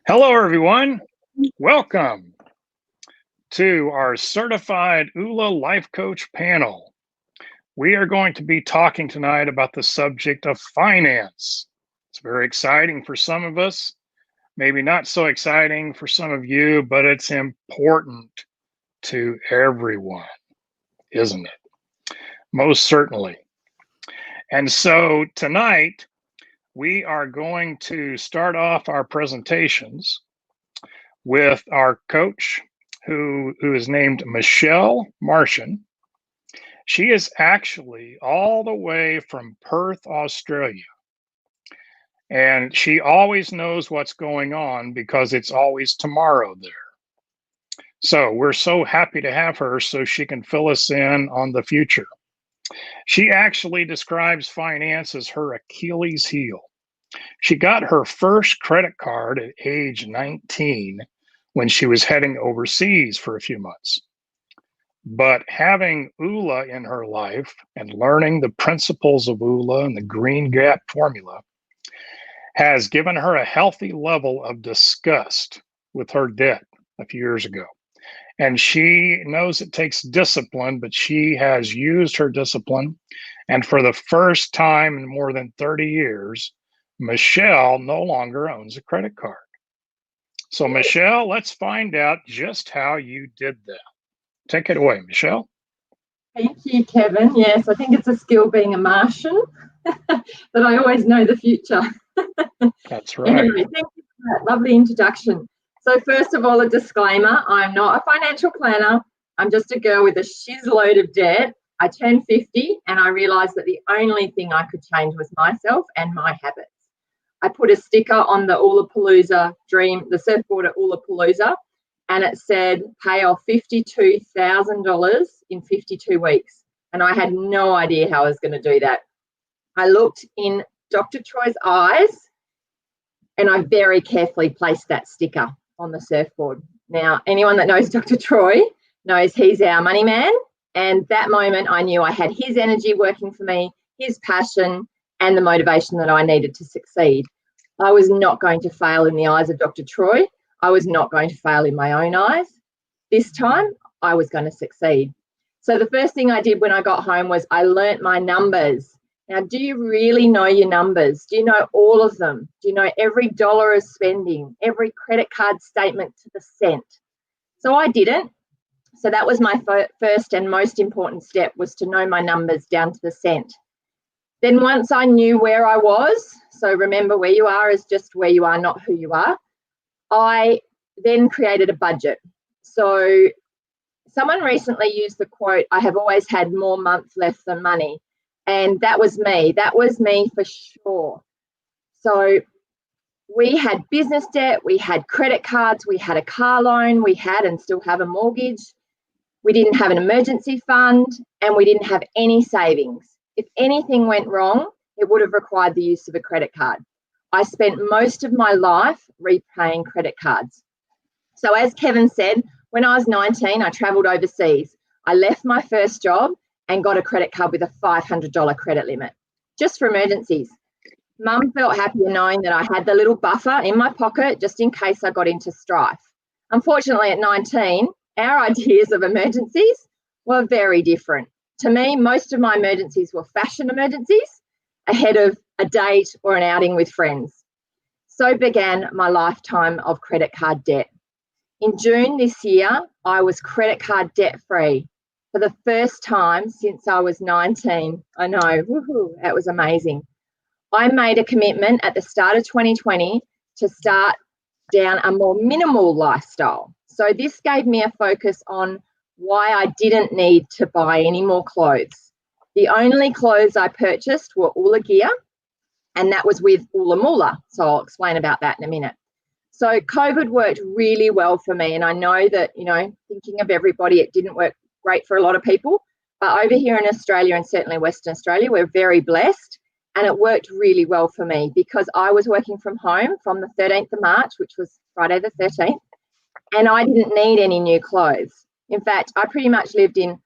Hello, everyone. Welcome to our Certified OolaLife Coach panel. We are going to be talking tonight about the subject of finance. It's very exciting for some of us, maybe not so exciting for some of you, but it's important to everyone, isn't it? Most certainly. And so tonight, we are going to start off our presentations with our coach, who is named Michelle Martian. She is actually all the way from Perth, Australia. And she always knows what's going on because it's always tomorrow there. So we're so happy to have her so she can fill us in on the future. She actually describes finance as her Achilles heel. She got her first credit card at age 19 when she was heading overseas for a few months. But having Oola in her life and learning the principles of Oola and the green gap formula has given her a healthy level of disgust with her debt a few years ago. And she knows it takes discipline, but she has used her discipline. And for the first time in more than 30 years, Michelle no longer owns a credit card. So, Michelle, let's find out just how you did that. Take it away, Michelle. Thank you, Kevin. Yes, I think it's a skill being a Martian that I always know the future. That's right. Anyway, thank you for that lovely introduction. So first of all, a disclaimer, I'm not a financial planner. I'm just a girl with a shizload of debt. I turned 50 and I realised that the only thing I could change was myself and my habits. I put a sticker on the Oolapalooza dream, the surfboard at Oolapalooza, and it said pay off $52,000 in 52 weeks. And I had no idea how I was going to do that. I looked in Dr. Troy's eyes and I very carefully placed that sticker on the surfboard. Now, anyone that knows Dr. Troy knows he's our money man. And that moment I knew I had his energy working for me, his passion, and the motivation that I needed to succeed. I was not going to fail in the eyes of Dr. Troy. I was not going to fail in my own eyes. This time, I was going to succeed. So the first thing I did when I got home was I learnt my numbers. Now, do you really know your numbers? Do you know all of them? Do you know every dollar of spending, every credit card statement to the cent? So I didn't. So that was my first and most important step, was to know my numbers down to the cent. Then once I knew where I was, so remember, where you are is just where you are, not who you are, I then created a budget. So someone recently used the quote, I have always had more months left than money. And that was me. That was me for sure. So we had business debt, we had credit cards, we had a car loan, we had and still have a mortgage. We didn't have an emergency fund, and we didn't have any savings. If anything went wrong, it would have required the use of a credit card. I spent most of my life repaying credit cards. So as Kevin said, when I was 19, I travelled overseas. I left my first job and got a credit card with a $500 credit limit, just for emergencies. Mum felt happier knowing that I had the little buffer in my pocket just in case I got into strife. Unfortunately, at 19, our ideas of emergencies were very different. To me, most of my emergencies were fashion emergencies ahead of a date or an outing with friends. So began my lifetime of credit card debt. In June this year, I was credit card debt free for the first time since I was 19. I know, woohoo, that was amazing. I made a commitment at the start of 2020 to start down a more minimal lifestyle. So this gave me a focus on why I didn't need to buy any more clothes. The only clothes I purchased were Oola gear, and that was with Oola Moola. So I'll explain about that in a minute. So COVID worked really well for me, and I know that, thinking of everybody, it didn't work great for a lot of people. But over here in Australia, and certainly Western Australia, we're very blessed, and it worked really well for me because I was working from home from the 13th of March, which was Friday the 13th, and I didn't need any new clothes. In fact, I pretty much lived in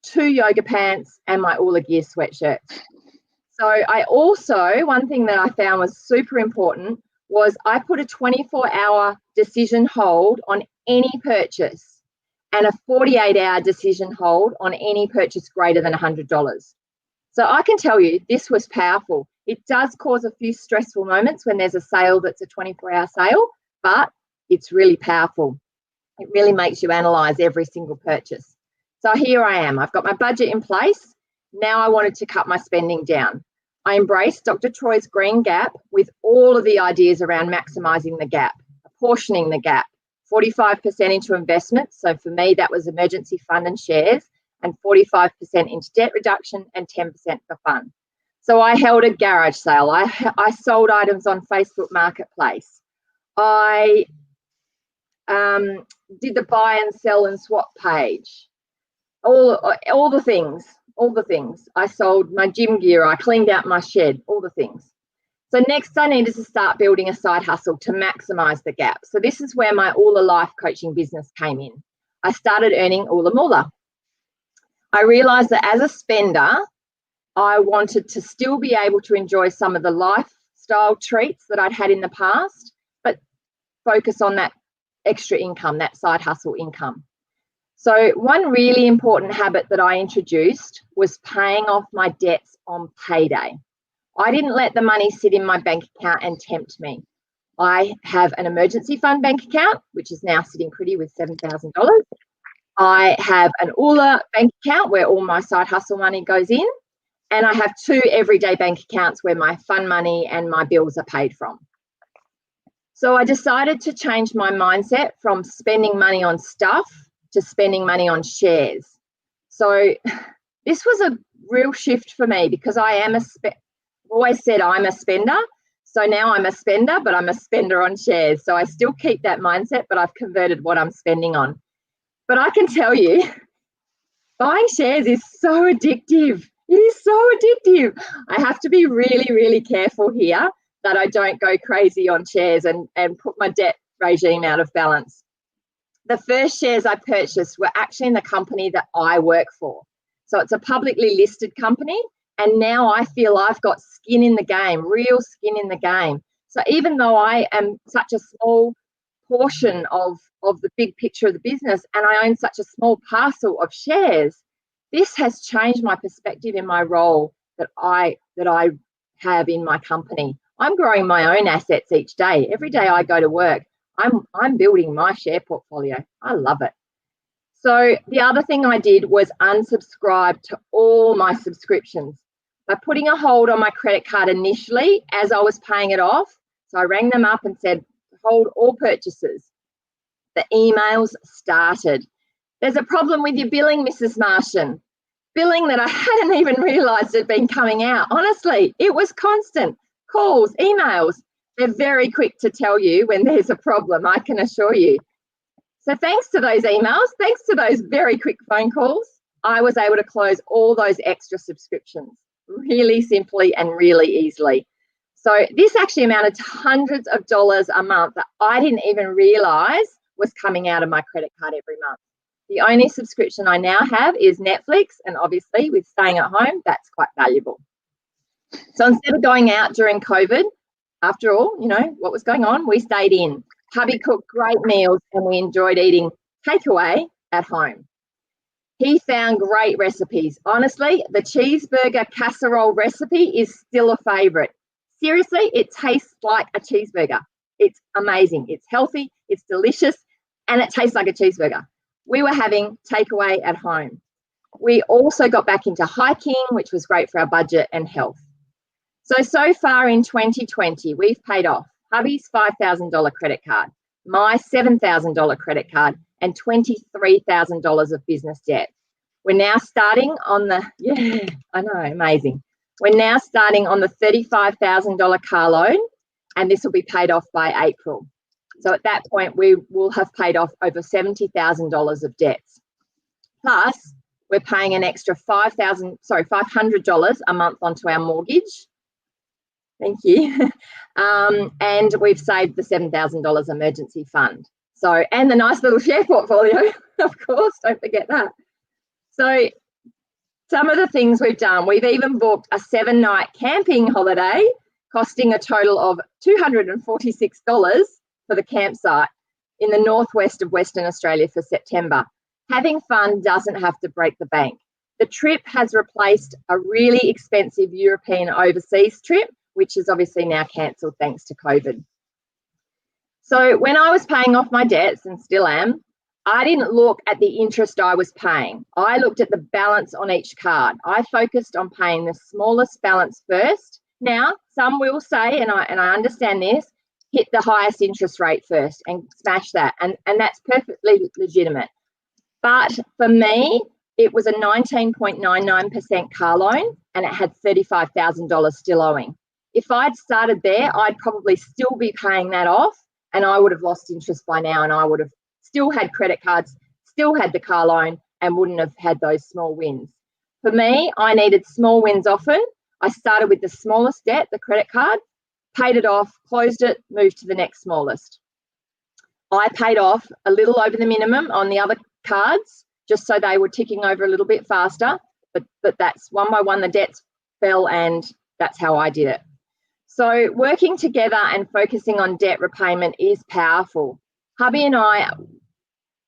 2 yoga pants and my Oola gear sweatshirt. So I also, one thing that I found was super important was I put a 24-hour decision hold on any purchase and a 48-hour decision hold on any purchase greater than $100. So I can tell you this was powerful. It does cause a few stressful moments when there's a sale that's a 24-hour sale, but it's really powerful. It really makes you analyse every single purchase. So here I am. I've got my budget in place. Now I wanted to cut my spending down. I embraced Dr. Troy's green gap with all of the ideas around maximising the gap, apportioning the gap, 45% into investments. So for me, that was emergency fund and shares, and 45% into debt reduction and 10% for fun. So I held a garage sale. I sold items on Facebook Marketplace. I did the buy and sell and swap page. All the things. I sold my gym gear. I cleaned out my shed, all the things. So next I needed to start building a side hustle to maximise the gap. So this is where my OolaLife coaching business came in. I started earning Oola Moola. I realised that as a spender, I wanted to still be able to enjoy some of the lifestyle treats that I'd had in the past, but focus on that extra income, that side hustle income. So one really important habit that I introduced was paying off my debts on payday. I didn't let the money sit in my bank account and tempt me. I have an emergency fund bank account, which is now sitting pretty with $7,000. I have an Oola bank account where all my side hustle money goes in. And I have 2 everyday bank accounts where my fun money and my bills are paid from. So I decided to change my mindset from spending money on stuff to spending money on shares. So this was a real shift for me because I am always said I'm a spender. So now I'm a spender, but I'm a spender on shares. So I still keep that mindset, but I've converted what I'm spending on. But I can tell you, buying shares is so addictive. It is so addictive. I have to be really, really careful here that I don't go crazy on shares and put my debt regime out of balance. The first shares I purchased were actually in the company that I work for. So it's a publicly listed company. And now I feel I've got skin in the game, real skin in the game. So even though I am such a small portion of the big picture of the business and I own such a small parcel of shares, this has changed my perspective in my role that I have in my company. I'm growing my own assets each day. Every day I go to work, I'm building my share portfolio. I love it. So the other thing I did was unsubscribe to all my subscriptions by putting a hold on my credit card initially as I was paying it off. So I rang them up and said, hold all purchases. The emails started. There's a problem with your billing, Mrs. Martian. Billing that I hadn't even realised had been coming out. Honestly, it was constant. Calls, emails. They're very quick to tell you when there's a problem, I can assure you. So thanks to those emails, thanks to those very quick phone calls, I was able to close all those extra subscriptions really simply and really easily. So this actually amounted to hundreds of dollars a month that I didn't even realise was coming out of my credit card every month. The only subscription I now have is Netflix, and obviously with staying at home, that's quite valuable. So instead of going out during COVID, after all, you know, what was going on, we stayed in. Hubby cooked great meals and we enjoyed eating takeaway at home. He found great recipes. Honestly, the cheeseburger casserole recipe is still a favourite. Seriously, it tastes like a cheeseburger. It's amazing. It's healthy, it's delicious, and it tastes like a cheeseburger. We were having takeaway at home. We also got back into hiking, which was great for our budget and health. So far in 2020, we've paid off hubby's $5,000 credit card, my $7,000 credit card, and $23,000 of business debt. We're now starting on amazing. We're now starting on the $35,000 car loan, and this will be paid off by April. So at that point, we will have paid off over $70,000 of debts. Plus, we're paying an extra $500 a month onto our mortgage. Thank you. And we've saved the $7,000 emergency fund. So, and the nice little share portfolio, of course, don't forget that. So some of the things we've done, we've even booked a 7-night camping holiday costing a total of $246 for the campsite in the northwest of Western Australia for September. Having fun doesn't have to break the bank. The trip has replaced a really expensive European overseas trip, which is obviously now cancelled thanks to COVID. So when I was paying off my debts, and still am, I didn't look at the interest I was paying. I looked at the balance on each card. I focused on paying the smallest balance first. Now, some will say, and I understand this, hit the highest interest rate first and smash that. And that's perfectly legitimate. But for me, it was a 19.99% car loan and it had $35,000 still owing. If I'd started there, I'd probably still be paying that off and I would have lost interest by now and I would have still had credit cards, still had the car loan and wouldn't have had those small wins. For me, I needed small wins often. I started with the smallest debt, the credit card, paid it off, closed it, moved to the next smallest. I paid off a little over the minimum on the other cards, just so they were ticking over a little bit faster. But that's one by one, the debts fell and that's how I did it. So working together and focusing on debt repayment is powerful. Hubby and I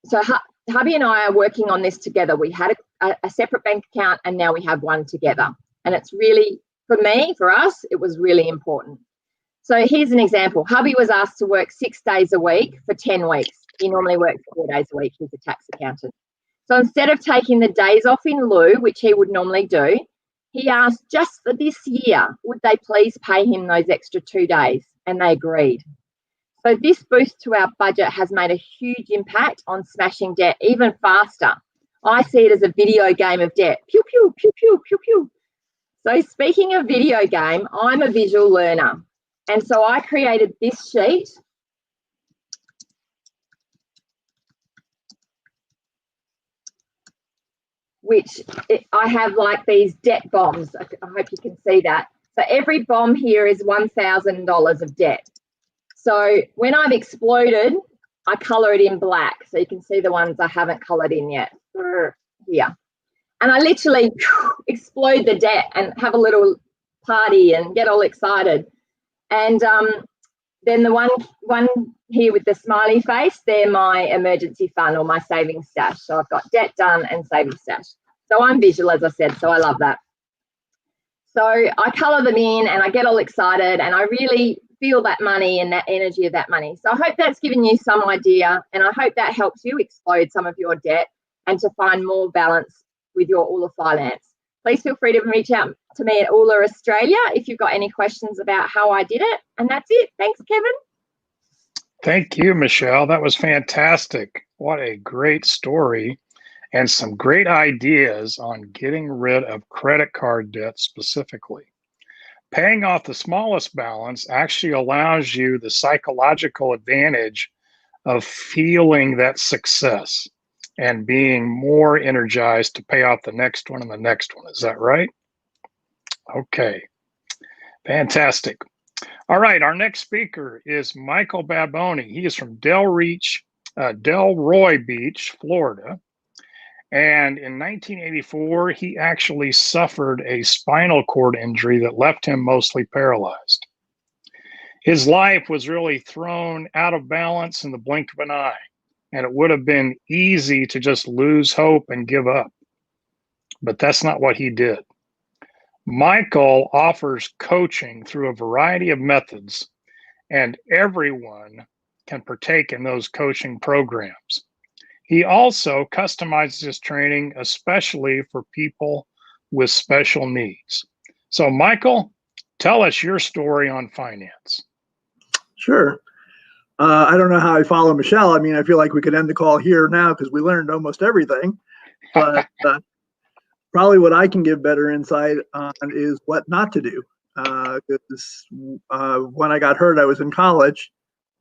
are working on this together. We had a separate bank account and now we have one together. And it's really, for me, for us, it was really important. So here's an example. Hubby was asked to work 6 days a week for 10 weeks. He normally works 4 days a week. He's a tax accountant. So instead of taking the days off in lieu, which he would normally do, he asked just for this year, would they please pay him those extra 2 days? And they agreed. So this boost to our budget has made a huge impact on smashing debt even faster. I see it as a video game of debt. Pew, pew, pew, pew, pew, pew. So speaking of video game, I'm a visual learner. And so I created this sheet, which I have like these debt bombs. I hope you can see that. So every bomb here is $1,000 of debt. So when I've exploded, I colour it in black. So you can see the ones I haven't coloured in yet here. And I literally explode the debt and have a little party and get all excited. And then the one here with the smiley face, they're my emergency fund or my savings stash. So I've got debt done and savings stash. So I'm visual, as I said, so I love that. So I colour them in and I get all excited and I really feel that money and that energy of that money. So I hope that's given you some idea and I hope that helps you explode some of your debt and to find more balance with your Oola finance. Please feel free to reach out to me at Oola Australia if you've got any questions about how I did it. And that's it. Thanks, Kevin. Thank you, Michelle. That was fantastic. What a great story and some great ideas on getting rid of credit card debt specifically. Paying off the smallest balance actually allows you the psychological advantage of feeling that success and being more energized to pay off the next one and the next one. Is that right? Okay, fantastic. All right, our next speaker is Michael Baboni. He is from Delroy Beach, Florida. And in 1984, he actually suffered a spinal cord injury that left him mostly paralyzed. His life was really thrown out of balance in the blink of an eye, and it would have been easy to just lose hope and give up. But that's not what he did. Michael offers coaching through a variety of methods, and everyone can partake in those coaching programs. He also customizes his training, especially for people with special needs. So, Michael, tell us your story on finance. Sure. I don't know how I follow Michelle. I mean, I feel like we could end the call here now because we learned almost everything. But probably what I can give better insight on is what not to do. When I got hurt, I was in college.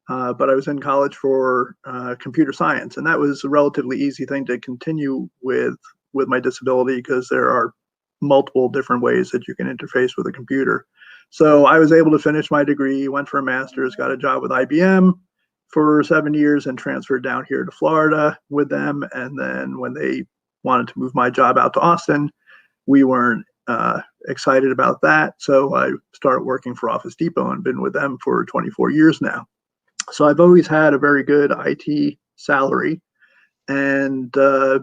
But I was in college for computer science, and that was a relatively easy thing to continue with my disability because there are multiple different ways that you can interface with a computer. So I was able to finish my degree, went for a master's, got a job with IBM for 7 years, and transferred down here to Florida with them. And then when they wanted to move my job out to Austin, we weren't excited about that. So I started working for Office Depot and been with them for 24 years now. So I've always had a very good IT salary. And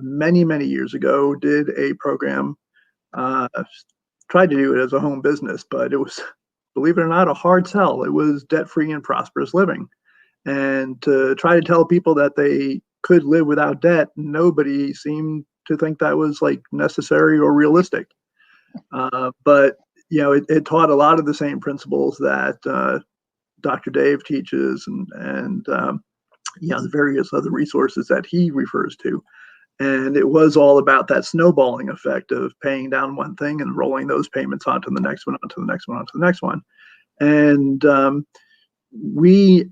many, many years ago, did a program, tried to do it as a home business, but it was, believe it or not, a hard sell. It was debt-free and prosperous living. And to try to tell people that they could live without debt, nobody seemed to think that was like necessary or realistic. But it taught a lot of the same principles that Dr. Dave teaches, and the various other resources that he refers to. And it was all about that snowballing effect of paying down one thing and rolling those payments onto the next one, onto the next one, onto the next one. And we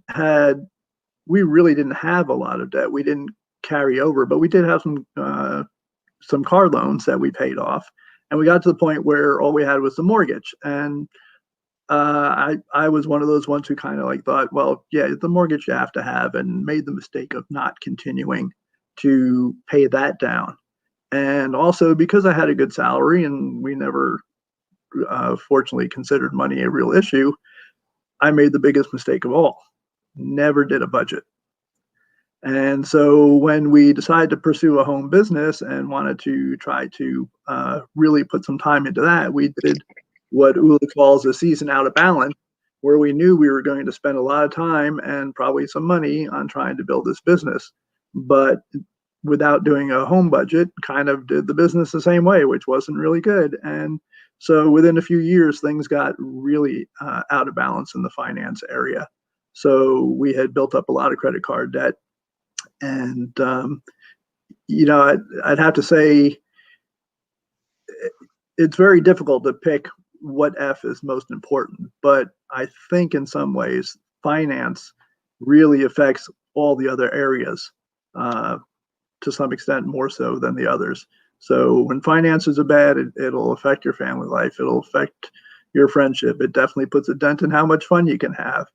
really didn't have a lot of debt. We didn't carry over, but we did have some car loans that we paid off. And we got to the point where all we had was the mortgage. And I was one of those ones who kind of like thought, well, yeah, the mortgage you have to have, and made the mistake of not continuing to pay that down. And also because I had a good salary and we never fortunately considered money a real issue, I made the biggest mistake of all. Never did a budget. And so when we decided to pursue a home business and wanted to try to really put some time into that, we did what Oola calls a season out of balance, where we knew we were going to spend a lot of time and probably some money on trying to build this business. But without doing a home budget, kind of did the business the same way, which wasn't really good. And so within a few years, things got really out of balance in the finance area. So we had built up a lot of credit card debt. And, I'd have to say it's very difficult to pick what F is most important. But I think in some ways, finance really affects all the other areas to some extent more so than the others. So when finances are bad, it'll affect your family life. It'll affect your friendship. It definitely puts a dent in how much fun you can have.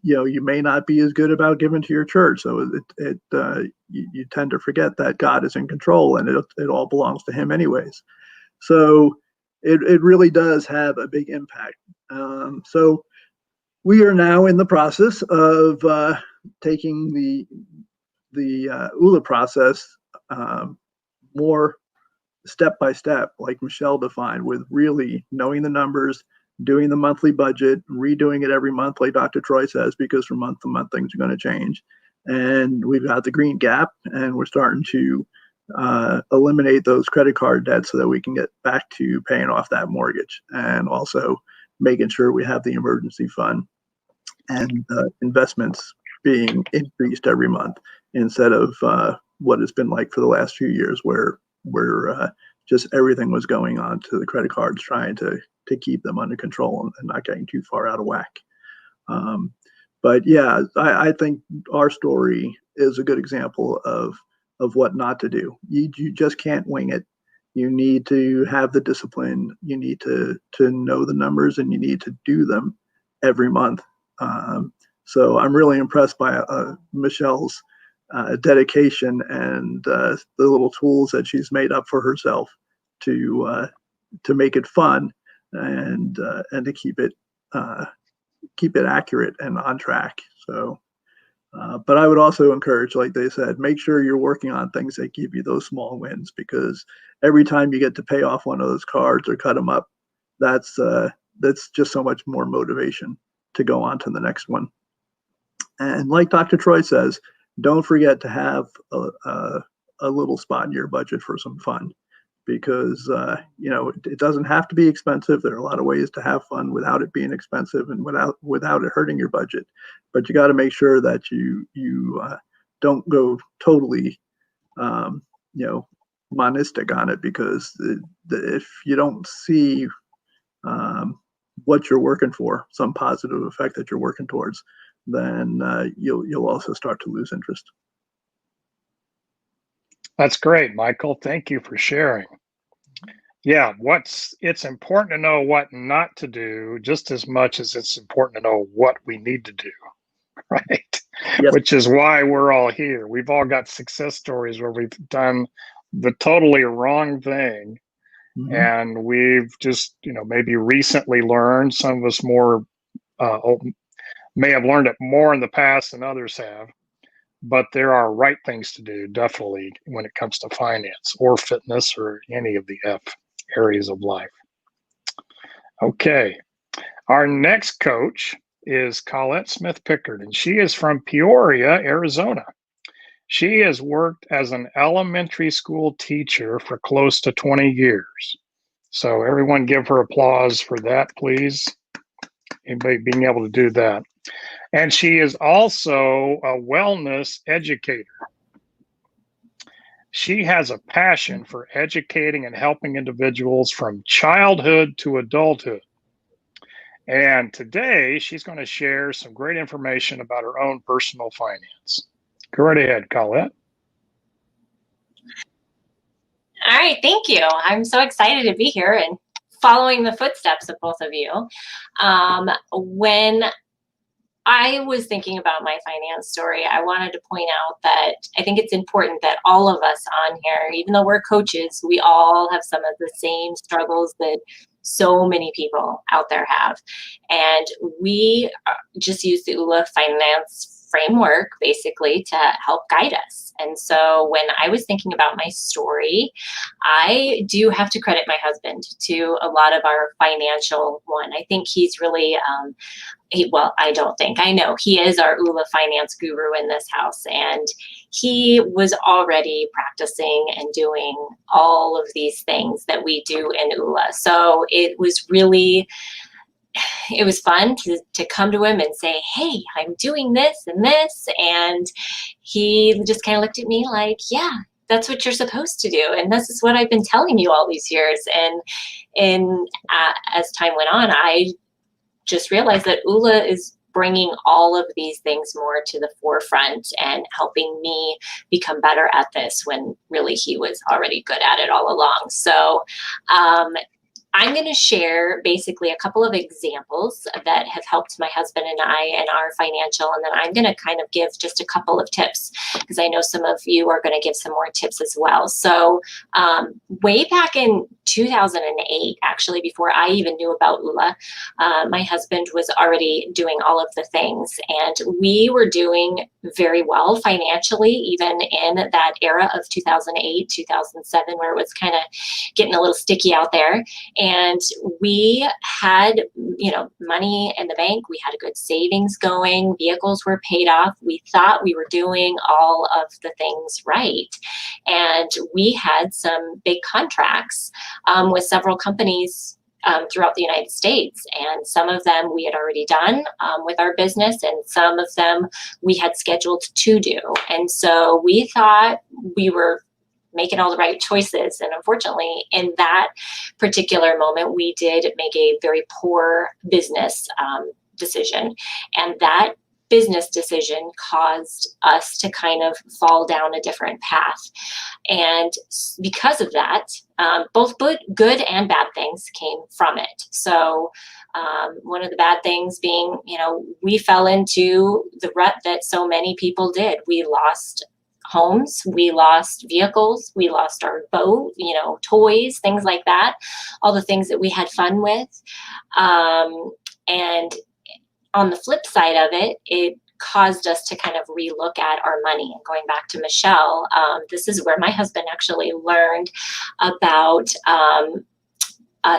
You may not be as good about giving to your church. So you tend to forget that God is in control and it all belongs to him anyways. So it really does have a big impact. So we are now in the process of taking the Oola process more step by step, like Michelle defined, with really knowing the numbers, doing the monthly budget, redoing it every month, like Dr. Troy says, because from month to month things are going to change. And we've got the green gap, and we're starting to eliminate those credit card debts so that we can get back to paying off that mortgage, and also making sure we have the emergency fund and investments being increased every month instead of what it's been like for the last few years, where just everything was going on to the credit cards, trying to keep them under control and not getting too far out of whack. But yeah, I think our story is a good example of what not to do. You just can't wing it. You need to have the discipline. You need to know the numbers, and you need to do them every month. So I'm really impressed by Michelle's dedication and the little tools that she's made up for herself to make it fun and to keep it accurate and on track. So, but I would also encourage, like they said, make sure you're working on things that give you those small wins, because every time you get to pay off one of those cards or cut them up, that's just so much more motivation to go on to the next one. And like Dr. Troy says, don't forget to have a little spot in your budget for some fun, because it doesn't have to be expensive. There are a lot of ways to have fun without it being expensive and without it hurting your budget. But you got to make sure that you don't go totally monistic on it, because if you don't see what you're working for, some positive effect that you're working towards, then you'll also start to lose interest. That's great, Michael. Thank you for sharing. Yeah, it's important to know what not to do just as much as it's important to know what we need to do, right? Yes. Which is why we're all here. We've all got success stories where we've done the totally wrong thing And we've just, maybe recently learned, some of us more may have learned it more in the past than others have, but there are right things to do, definitely, when it comes to finance or fitness or any of the F areas of life. Okay. Our next coach is Colette Smith Pickard, and she is from Peoria, Arizona. She has worked as an elementary school teacher for close to 20 years. So everyone give her applause for that, please. Anybody being able to do that. And she is also a wellness educator. She has a passion for educating and helping individuals from childhood to adulthood. And today she's going to share some great information about her own personal finance. Go right ahead, Colette. All right, thank you. I'm so excited to be here and following the footsteps of both of you. When I was thinking about my finance story, I wanted to point out that I think it's important that all of us on here, even though we're coaches, we all have some of the same struggles that so many people out there have. And we just use the ULA finance framework basically to help guide us. And so when I was thinking about my story, I do have to credit my husband to a lot of our financial one. I think he's really, I don't think, I know he is our ULA finance guru in this house. And he was already practicing and doing all of these things that we do in ULA. So it was fun to come to him and say, hey, I'm doing this and this. And he just kind of looked at me like, yeah, that's what you're supposed to do. And this is what I've been telling you all these years. And as time went on, I just realized that ULA is bringing all of these things more to the forefront and helping me become better at this when really he was already good at it all along. So I'm going to share basically a couple of examples that have helped my husband and I in our financial, and then I'm going to kind of give just a couple of tips because I know some of you are going to give some more tips as well. So way back in 2008, actually, before I even knew about ULA, my husband was already doing all of the things, and we were doing very well financially, even in that era of 2008, 2007, where it was kind of getting a little sticky out there. And we had, money in the bank. We had a good savings going. Vehicles were paid off. We thought we were doing all of the things right. And we had some big contracts with several companies throughout the United States. And some of them we had already done with our business, and some of them we had scheduled to do. And so we thought we were making all the right choices. And unfortunately, in that particular moment, we did make a very poor business decision. And that business decision caused us to kind of fall down a different path. And because of that, both good and bad things came from it. So one of the bad things being, we fell into the rut that so many people did. We lost homes, we lost vehicles, we lost our boat, toys, things like that, all the things that we had fun with. And on the flip side of it, it caused us to kind of relook at our money. And going back to Michelle, this is where my husband actually learned about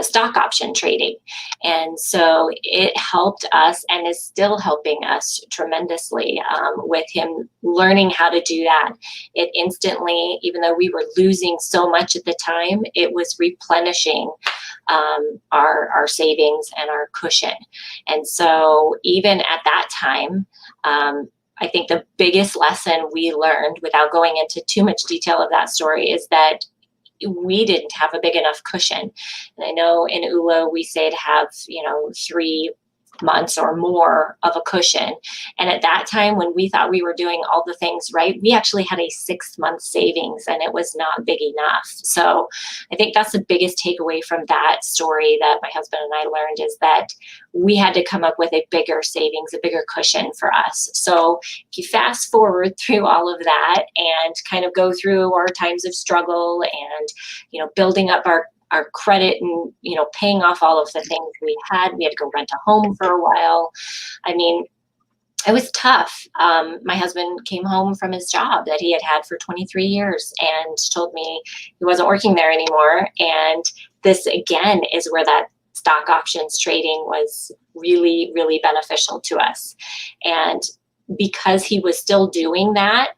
stock option trading. And so it helped us and is still helping us tremendously with him learning how to do that. It instantly, even though we were losing so much at the time, it was replenishing our savings and our cushion. And so even at that time, I think the biggest lesson we learned, without going into too much detail of that story, is that we didn't have a big enough cushion. And I know in ULA, we say to have, 3 months or more of a cushion. And at that time, when we thought we were doing all the things right, we actually had a 6-month savings, and it was not big enough. So I think that's the biggest takeaway from that story that my husband and I learned, is that we had to come up with a bigger savings, a bigger cushion for us. So if you fast forward through all of that and kind of go through our times of struggle and, building up our our credit and, paying off all of the things we had. We had to go rent a home for a while. I mean, it was tough. My husband came home from his job that he had had for 23 years and told me he wasn't working there anymore. And this, again, is where that stock options trading was really, really beneficial to us. And because he was still doing that,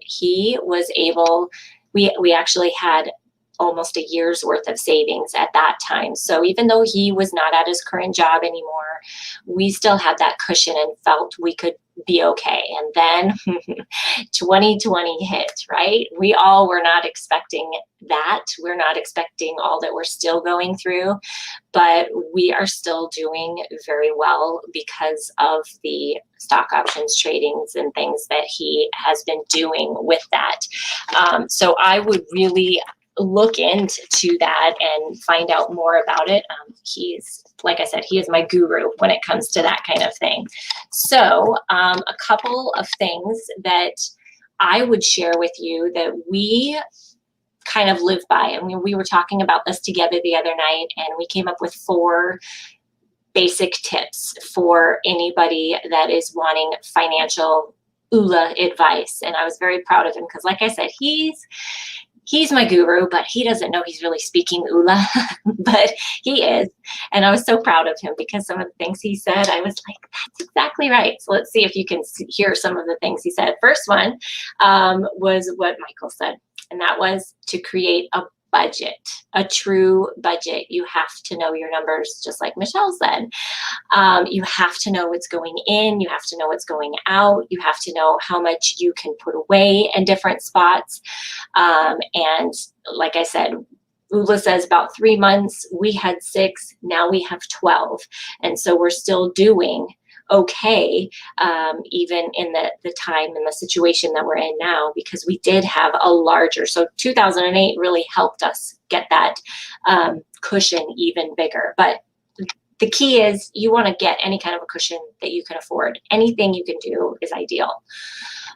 he was able, we actually had almost a year's worth of savings at that time. So even though he was not at his current job anymore, we still had that cushion and felt we could be okay. And then 2020 hit, right? We all were not expecting that. We're not expecting all that we're still going through, but we are still doing very well because of the stock options tradings and things that he has been doing with that. So I would really look into that and find out more about it. He's, like I said, he is my guru when it comes to that kind of thing. So a couple of things that I would share with you that we kind of live by. I mean, we were talking about this together the other night, and we came up with 4 basic tips for anybody that is wanting financial ULA advice. And I was very proud of him because, like I said, he's my guru, but he doesn't know he's really speaking ULA, but he is. And I was so proud of him because some of the things he said, I was like, that's exactly right. So let's see if you can hear some of the things he said. First one was what Michael said, and that was to create a budget, a true budget. You have to know your numbers, just like Michelle said. You have to know what's going in. You have to know what's going out. You have to know how much you can put away in different spots. And like I said, ULA says about 3 months. We had 6. Now we have 12. And so we're still doing okay, even in the time and the situation that we're in now, because we did have a larger, so 2008 really helped us get that cushion even bigger. But the key is you want to get any kind of a cushion that you can afford. Anything you can do is ideal.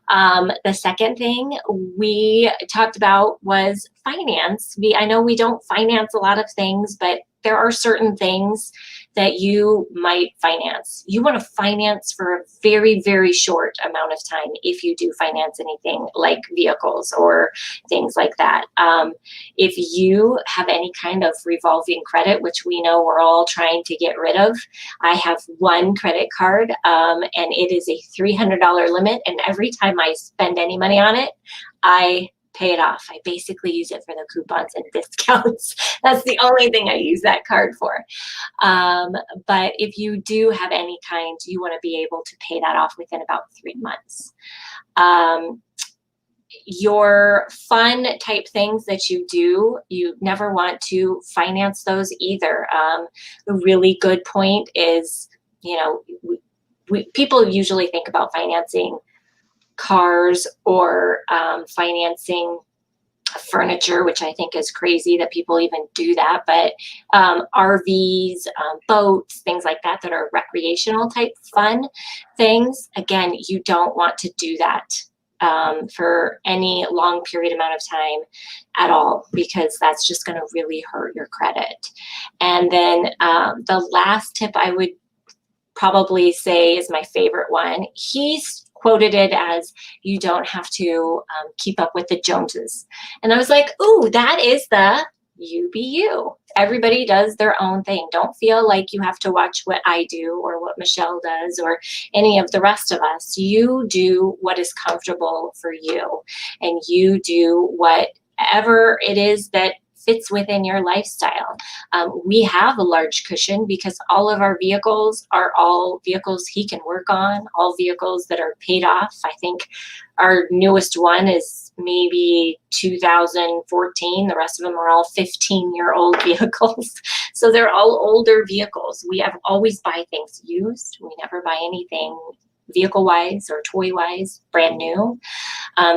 The second thing we talked about was finance. I know we don't finance a lot of things, but there are certain things that you might finance. You want to finance for a very, very short amount of time if you do finance anything like vehicles or things like that. If you have any kind of revolving credit, which we know we're all trying to get rid of, I have one credit card and it is a $300 limit. And every time I spend any money on it, I pay it off. I basically use it for the coupons and discounts. That's the only thing I use that card for. But if you do have any kind, you want to be able to pay that off within about 3 months. Your fun type things that you do, you never want to finance those either. A really good point is, people usually think about financing cars or financing furniture, which I think is crazy that people even do that. But RVs, boats, things like that are recreational type fun things. Again, you don't want to do that for any long period amount of time at all, because that's just going to really hurt your credit. And then the last tip I would probably say is my favorite one. He's quoted it as, you don't have to keep up with the Joneses. And I was like, ooh, that is the you be you. Everybody does their own thing. Don't feel like you have to watch what I do or what Michelle does or any of the rest of us. You do what is comfortable for you, and you do whatever it is that fits within your lifestyle. We have a large cushion because all of our vehicles are all vehicles he can work on, all vehicles that are paid off. I think our newest one is maybe 2014. The rest of them are all 15-year-old vehicles. So they're all older vehicles. We have always buy things used. We never buy anything vehicle-wise or toy-wise brand new.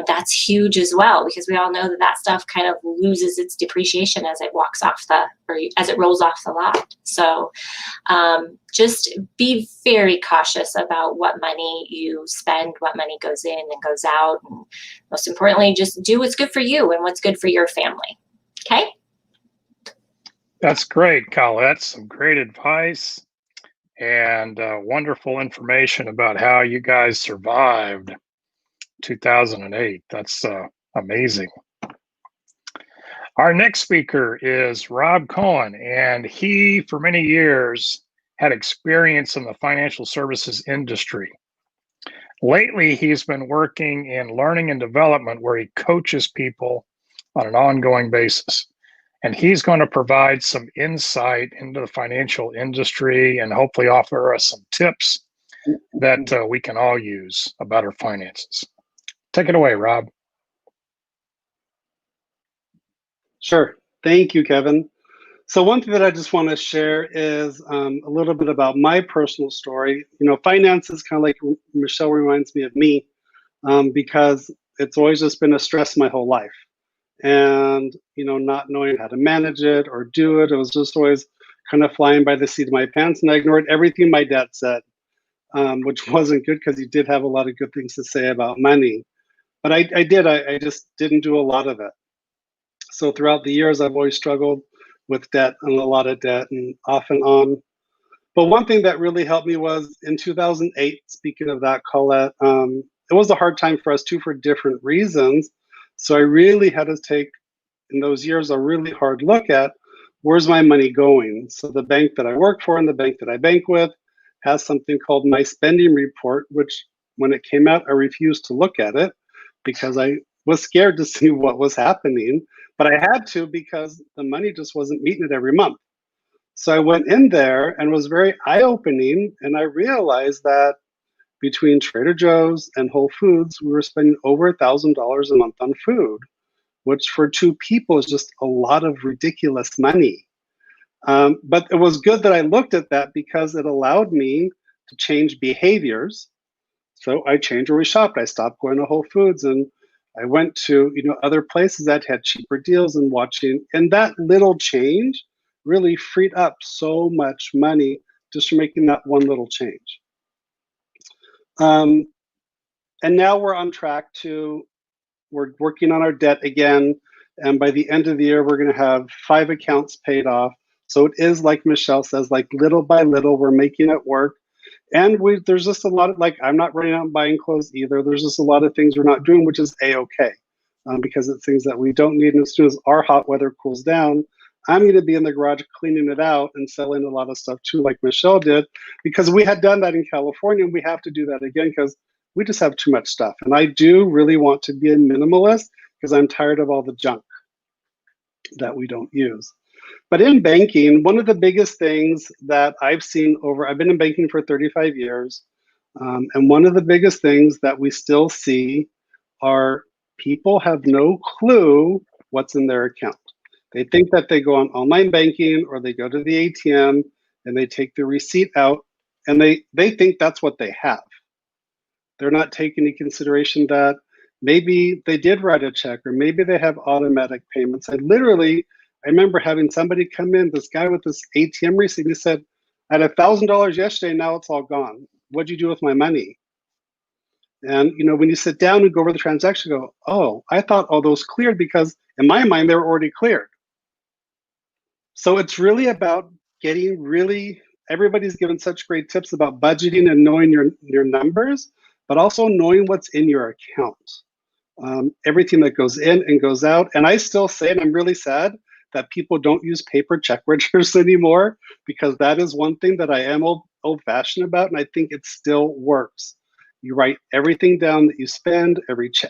That's huge as well, because we all know that stuff kind of loses its depreciation as it as it rolls off the lot. So just be very cautious about what money you spend, what money goes in and goes out, and most importantly, just do what's good for you and what's good for your family. Okay? That's great, Kyle. That's some great advice and wonderful information about how you guys survived 2008. That's amazing. Our next speaker is Rob Cohen, and he, for many years, had experience in the financial services industry. Lately, he's been working in learning and development where he coaches people on an ongoing basis. And he's going to provide some insight into the financial industry and hopefully offer us some tips that we can all use about our finances. Take it away, Rob. Sure. Thank you, Kevin. So one thing that I just want to share is a little bit about my personal story. You know, finance is kind of like Michelle reminds me of me because it's always just been a stress my whole life. And, you know, not knowing how to manage it or do it, it was just always kind of flying by the seat of my pants. And I ignored everything my dad said, which wasn't good because he did have a lot of good things to say about money. But I just didn't do a lot of it. So throughout the years, I've always struggled with debt and a lot of debt and off and on. But one thing that really helped me was in 2008, speaking of that, Colette, it was a hard time for us too for different reasons. So I really had to take, in those years, a really hard look at where's my money going. So the bank that I work for and the bank that I bank with has something called my spending report, which when it came out, I refused to look at it because I was scared to see what was happening. But I had to because the money just wasn't meeting it every month. So I went in there and was very eye-opening, and I realized that between Trader Joe's and Whole Foods, we were spending over $1,000 a month on food, which for two people is just a lot of ridiculous money. But it was good that I looked at that because it allowed me to change behaviors. So I changed where we shopped. I stopped going to Whole Foods and I went to, you know, other places that had cheaper deals and watching. And that little change really freed up so much money just for making that one little change. And now we're on track we're working on our debt again. And by the end of the year, we're going to have 5 accounts paid off. So it is like Michelle says, like little by little, we're making it work. And there's just a lot of, like, I'm not running out and buying clothes either. There's just a lot of things we're not doing, which is A-okay, because it's things that we don't need. And as soon as our hot weather cools down, I'm going to be in the garage cleaning it out and selling a lot of stuff too, like Michelle did, because we had done that in California and we have to do that again because we just have too much stuff. And I do really want to be a minimalist because I'm tired of all the junk that we don't use. But in banking, one of the biggest things that I've been in banking for 35 years, and one of the biggest things that we still see are people have no clue what's in their account. They think that they go on online banking or they go to the ATM and they take the receipt out and they think that's what they have. They're not taking into consideration that maybe they did write a check or maybe they have automatic payments. I remember having somebody come in, this guy with this ATM receipt, he said, I had $1,000 yesterday, now it's all gone. What'd you do with my money? And you know, when you sit down and go over the transaction, go, oh, I thought all those cleared because in my mind, they were already cleared. So it's really about everybody's given such great tips about budgeting and knowing your numbers, but also knowing what's in your account. Everything that goes in and goes out. And I still say, and I'm really sad that people don't use paper check registers anymore, because that is one thing that I am old-fashioned about, and I think it still works. You write everything down that you spend,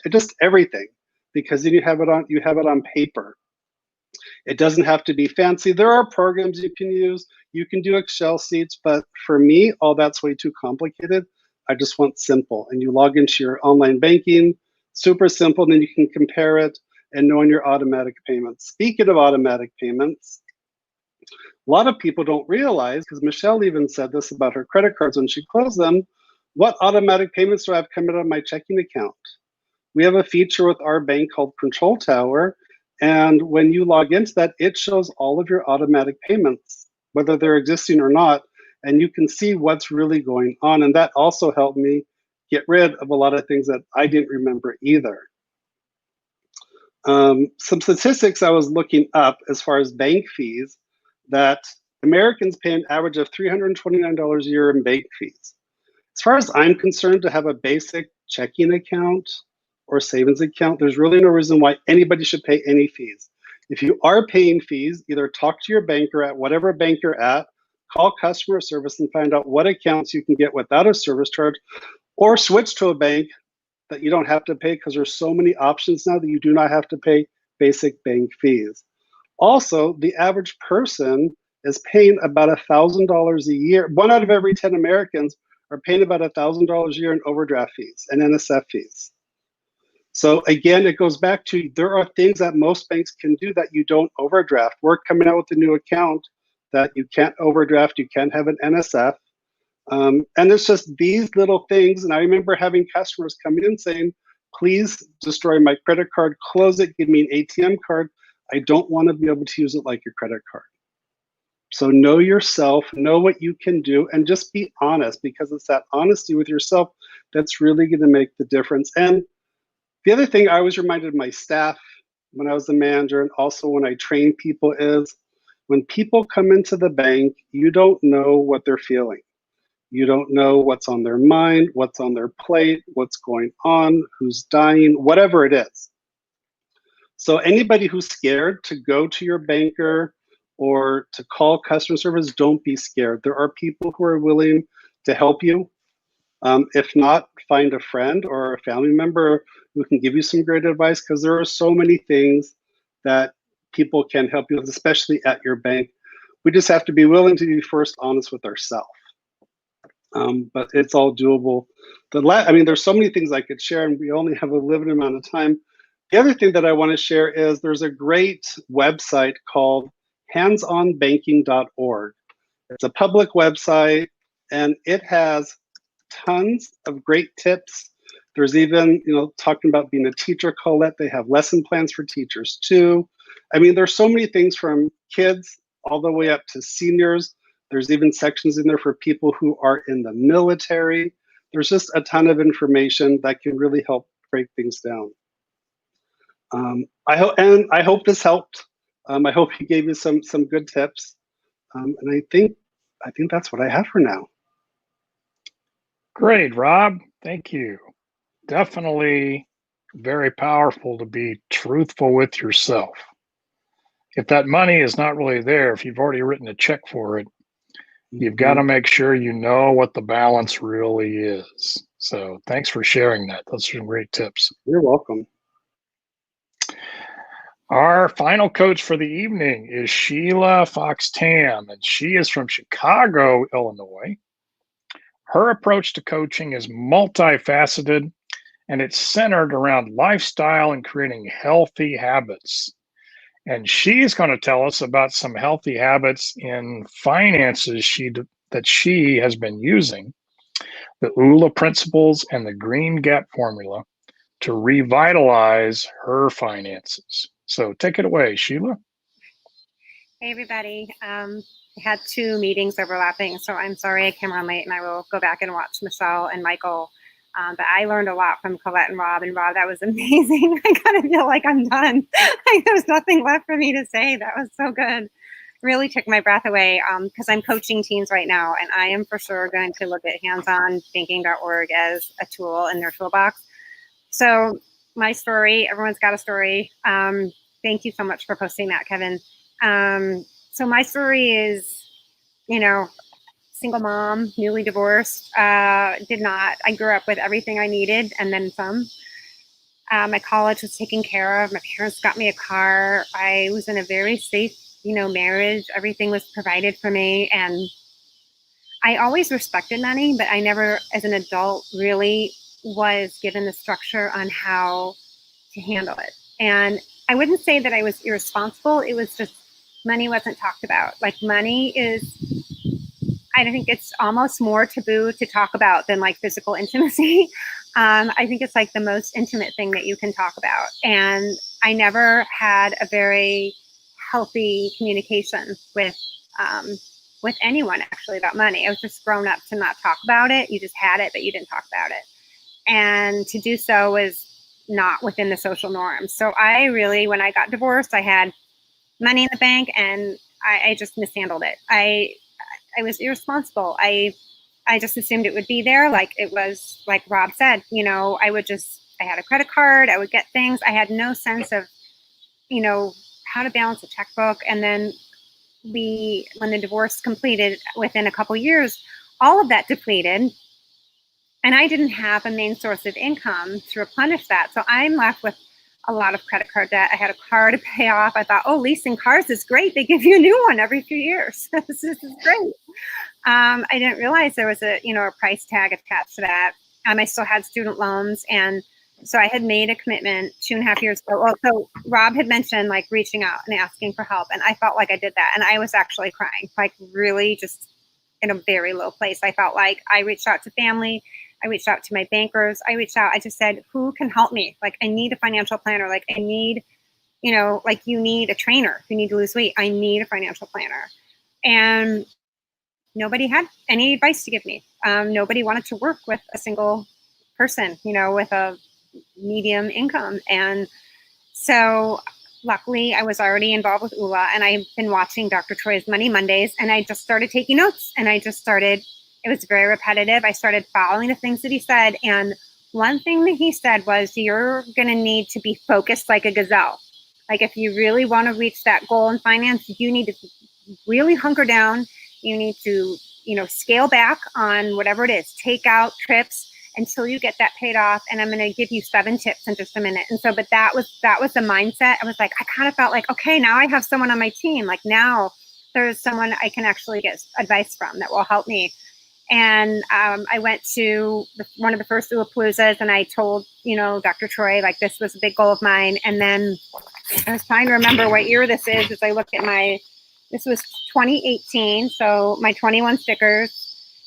just everything, because then you have it on paper. It doesn't have to be fancy. There are programs you can use. You can do Excel sheets, but for me, all that's way too complicated. I just want simple. And you log into your online banking, super simple, then you can compare it and knowing your automatic payments. Speaking of automatic payments, a lot of people don't realize, because Michelle even said this about her credit cards when she closed them, what automatic payments do I have coming out of my checking account? We have a feature with our bank called Control Tower, and when you log into that, it shows all of your automatic payments, whether they're existing or not, and you can see what's really going on. And that also helped me get rid of a lot of things that I didn't remember either. Some statistics I was looking up as far as bank fees. that Americans pay an average of $329 a year in bank fees. As far as I'm concerned, to have a basic checking account or savings account, there's really no reason why anybody should pay any fees. If you are paying fees, either talk to your banker at whatever bank you're at, call customer service and find out what accounts you can get without a service charge, or switch to a bank that you don't have to pay, because there's so many options now that you do not have to pay basic bank fees. Also, the average person is paying about $1,000 a year. 1 out of every 10 Americans are paying about $1,000 a year in overdraft fees and NSF fees. So again, it goes back to, there are things that most banks can do that you don't overdraft. We're coming out with a new account that you can't overdraft, you can't have an NSF. And it's just these little things. And I remember having customers come in saying, please destroy my credit card, close it, give me an ATM card. I don't want to be able to use it like your credit card. So know yourself, know what you can do, and just be honest, because it's that honesty with yourself that's really going to make the difference. And the other thing I always reminded my staff when I was the manager, and also when I train people, is when people come into the bank, you don't know what they're feeling. You don't know what's on their mind, what's on their plate, what's going on, who's dying, whatever it is. So anybody who's scared to go to your banker or to call customer service, don't be scared. There are people who are willing to help you. If not, find a friend or a family member who can give you some great advice, because there are so many things that people can help you with, especially at your bank. We just have to be willing to be first honest with ourselves. But it's all doable. There's so many things I could share, and we only have a limited amount of time. The other thing that I want to share is there's a great website called handsonbanking.org. It's a public website, and it has tons of great tips. There's even, talking about being a teacher, Colette, they have lesson plans for teachers too. There's so many things from kids all the way up to seniors. There's even sections in there for people who are in the military. There's just a ton of information that can really help break things down. I hope this helped. I hope he gave you some good tips. And I think that's what I have for now. Great, Rob. Thank you. Definitely very powerful to be truthful with yourself. If that money is not really there, if you've already written a check for it, you've got to make sure you know what the balance really is. So thanks for sharing that. Those are some great tips. You're welcome. Our final coach for the evening is Sheila Fox-Tam, and she is from Chicago, Illinois. Her approach to coaching is multifaceted, and it's centered around lifestyle and creating healthy habits. And she's going to tell us about some healthy habits in finances that she has been using, the OOLA principles and the Green Gap formula to revitalize her finances. So take it away, Sheila. Hey, everybody. I had 2 meetings overlapping, so I'm sorry I came on late, and I will go back and watch Michelle and Michael. But I learned a lot from Colette and Rob. And Rob, that was amazing. I kind of feel like I'm done. There's nothing left for me to say. That was so good. Really took my breath away, because I'm coaching teens right now, and I am for sure going to look at handsonbanking.org as a tool in their toolbox. So my story, everyone's got a story. Thank you so much for posting that, Kevin. So my story is, single mom, newly divorced, I grew up with everything I needed and then some. My college was taken care of. My parents got me a car. I was in a very safe, marriage. Everything was provided for me. And I always respected money, but I never, as an adult, really was given the structure on how to handle it. And I wouldn't say that I was irresponsible. It was just money wasn't talked about. Like, money is, I think it's almost more taboo to talk about than like physical intimacy. I think it's like the most intimate thing that you can talk about. And I never had a very healthy communication with anyone actually about money. I was just grown up to not talk about it. You just had it, but you didn't talk about it. And to do so was not within the social norms. So I really, when I got divorced, I had money in the bank, and I just mishandled it. I was irresponsible. I just assumed it would be there. Like it was, like Rob said, I had a credit card, I would get things. I had no sense of, how to balance a checkbook. And then when the divorce completed within a couple years, all of that depleted. And I didn't have a main source of income to replenish that. So I'm left with a lot of credit card debt. I had a car to pay off. I thought, oh, leasing cars is great. They give you a new one every few years. This is great. I didn't realize there was a price tag attached to that. I still had student loans. And so I had made a commitment 2.5 years ago. Well, so Rob had mentioned like reaching out and asking for help. And I felt like I did that. And I was actually crying, like really just in a very low place. I felt like I reached out to family. I reached out to my bankers. I just said, who can help me? Like, I need a financial planner. Like, I need, like you need a trainer. You need to lose weight. I need a financial planner. And nobody had any advice to give me. Nobody wanted to work with a single person, with a medium income. And so luckily I was already involved with ULA, and I've been watching Dr. Troy's Money Mondays, and I just started taking notes, and it was very repetitive. I started following the things that he said. And one thing that he said was, you're going to need to be focused like a gazelle. Like if you really want to reach that goal in finance, you need to really hunker down. You need to, scale back on whatever it is, take out trips until you get that paid off. And I'm going to give you 7 tips in just a minute. And so, but that was the mindset. I was like, I kind of felt like, okay, now I have someone on my team. Like now there's someone I can actually get advice from that will help me. And I went to one of the first UlaPaloozas, and I told, Dr. Troy, like this was a big goal of mine. And then I was trying to remember what year this is as I look at this was 2018. So my 21 stickers.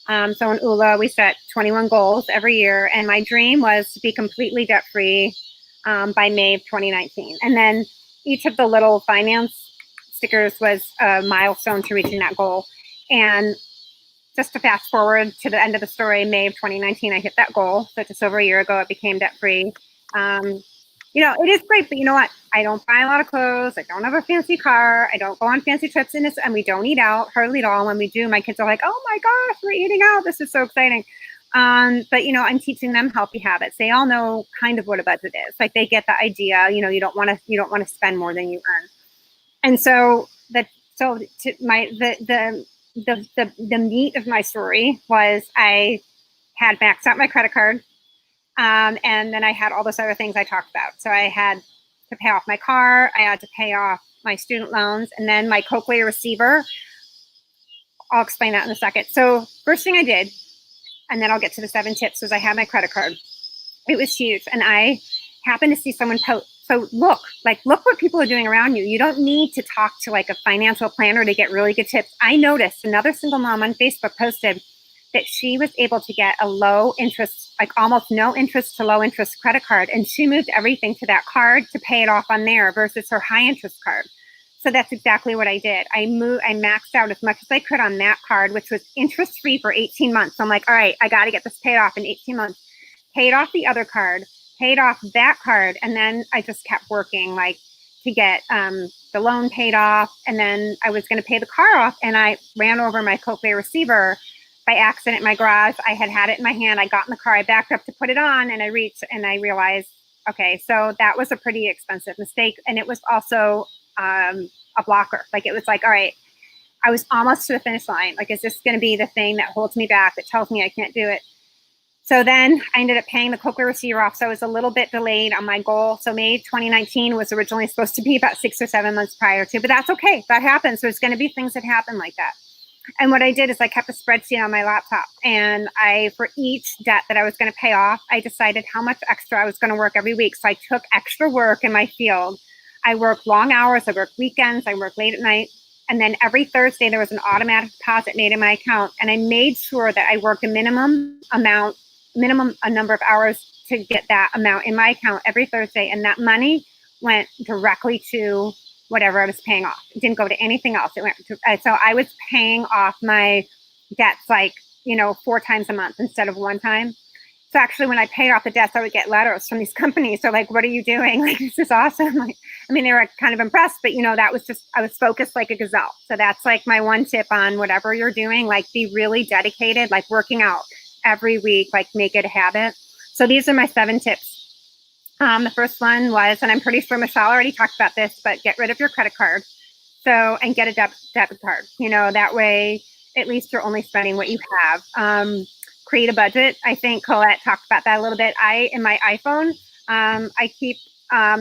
So in ULA, we set 21 goals every year. And my dream was to be completely debt-free by May of 2019. And then each of the little finance stickers was a milestone to reaching that goal. And just to fast forward to the end of the story, May of 2019, I hit that goal. So just over a year ago, I became debt-free. It is great, but you know what? I don't buy a lot of clothes. I don't have a fancy car. I don't go on fancy trips and we don't eat out hardly at all. When we do, my kids are like, oh my gosh, we're eating out. This is so exciting. But I'm teaching them healthy habits. They all know kind of what a budget is. Like they get the idea, you don't want to spend more than you earn. And so the meat of my story was I had maxed out my credit card. And then I had all those other things I talked about. So I had to pay off my car. I had to pay off my student loans. And then my Coakley receiver. I'll explain that in a second. So first thing I did, and then I'll get to the 7 tips, was I had my credit card. It was huge. And I happened to see someone post. So look what people are doing around you. You don't need to talk to like a financial planner to get really good tips. I noticed another single mom on Facebook posted that she was able to get a low interest, like almost no interest to low interest credit card. And she moved everything to that card to pay it off on there versus her high interest card. So that's exactly what I did. I maxed out as much as I could on that card, which was interest free for 18 months. So I'm like, all right, I got to get this paid off in 18 months. Paid off the other card, paid off that card. And then I just kept working like to get the loan paid off. And then I was going to pay the car off. And I ran over my Coakley receiver by accident in my garage. I had it in my hand. I got in the car, I backed up to put it on, and I reached and I realized, okay, so that was a pretty expensive mistake. And it was also a blocker. Like it was like, all right, I was almost to the finish line. Like, is this going to be the thing that holds me back, that tells me I can't do it? So then I ended up paying the Coakley receiver off. So I was a little bit delayed on my goal. So May 2019 was originally supposed to be about 6 or 7 months prior to, but that's okay. That happens. There's going to be things that happen like that. And what I did is I kept a spreadsheet on my laptop, and for each debt that I was going to pay off, I decided how much extra I was going to work every week. So I took extra work in my field. I worked long hours. I worked weekends. I worked late at night. And then every Thursday there was an automatic deposit made in my account. And I made sure that I worked a minimum number of hours to get that amount in my account every Thursday. And that money went directly to whatever I was paying off. It didn't go to anything else. It went to, so I was paying off my debts 4 times a month instead of 1 time. So actually, when I paid off the debts, I would get letters from these companies. So like, what are you doing? Like, this is awesome. Like, I mean, they were kind of impressed, but that was just, I was focused like a gazelle. So that's like my one tip on whatever you're doing, like be really dedicated, like working out every week, like make it a habit. So these are my 7 tips. The first one was, and I'm pretty sure Michelle already talked about this, but get rid of your credit card. So, and get a debit card, that way, at least you're only spending what you have. Create a budget. I think Colette talked about that a little bit. In my iPhone, I keep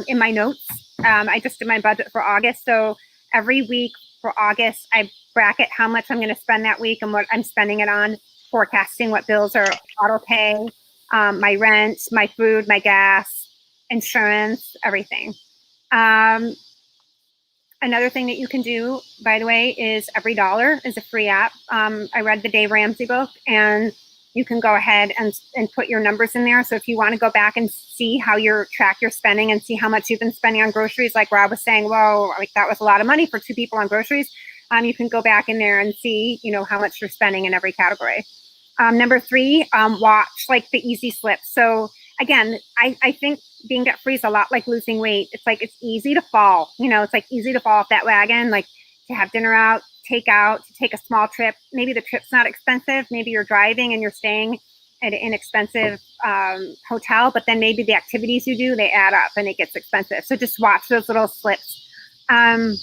in my notes, I just did my budget for August. So every week for August, I bracket how much I'm going to spend that week and what I'm spending it on, forecasting what bills are auto pay, my rent, my food, my gas, insurance, everything. Another thing that you can do, by the way, is every dollar is a free app. I read the Dave Ramsey book, and you can go ahead and put your numbers in there. So if you want to go back and see how track your spending and see how much you've been spending on groceries, like Rob was saying, whoa, like that was a lot of money for 2 people on groceries. You can go back in there and see, how much you're spending in every category. Number 3, watch like the easy slips. So again, I think being debt free is a lot like losing weight. It's like, it's easy to fall, it's like easy to fall off that wagon, like to have dinner out, take out, to take a small trip. Maybe the trip's not expensive. Maybe you're driving and you're staying at an inexpensive hotel, but then maybe the activities you do, they add up and it gets expensive. So just watch those little slips. And